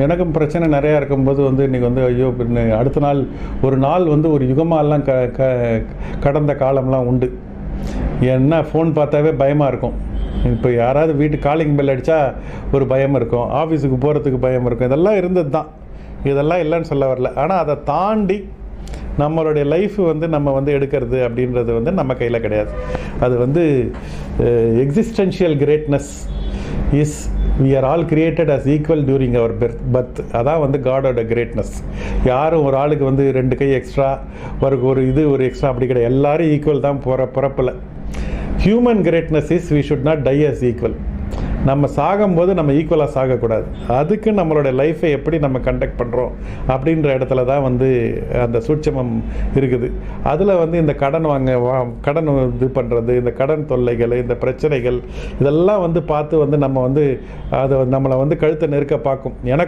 எனக்கும் பிரச்சனை நிறையா இருக்கும்போது இன்றைக்கி ஐயோ அடுத்த நாள் ஒரு நாள் ஒரு யுகமாலாம் கடந்த காலம்லாம் உண்டு. ஏன்னா ஃபோன் பார்த்தாவே பயமாக இருக்கும். இப்போ யாராவது வீட்டு காலிங் பெல் அடித்தா ஒரு பயம் இருக்கும், ஆஃபீஸுக்கு போகிறதுக்கு பயம் இருக்கும். இதெல்லாம் இருந்தது தான், இதெல்லாம் இல்லைன்னு சொல்ல வரல. ஆனால் அதை தாண்டி நம்மளுடைய லைஃப் நம்ம எடுக்கிறது அப்படின்றது நம்ம கையில் கிடையாது. அது existential greatness is we are all created as equal during our birth. அதான் காடோட கிரேட்னஸ். யாரும் ஒரு ஆளுக்கு 2 கை எக்ஸ்ட்ரா ஒரு எக்ஸ்ட்ரா அப்படி கிடையாது. எல்லாரும் ஈக்குவல் தான் பிறப்பில். Human greatness is we should not die as equal. நம்ம சாகும்போது நம்ம ஈக்குவலாக சாகக்கூடாது. அதுக்கு நம்மளோட லைஃப்பை எப்படி நம்ம கண்டக்ட் பண்ணுறோம் அப்படின்ற இடத்துல தான் அந்த சூட்சமம் இருக்குது. அதில் இந்த கடன் கடன் இது பண்ணுறது, இந்த கடன் தொல்லைகள், இந்த பிரச்சனைகள் இதெல்லாம் பார்த்து நம்ம அதை நம்மளை கழுத்தை நெருக்க பார்க்கும். எனக்கு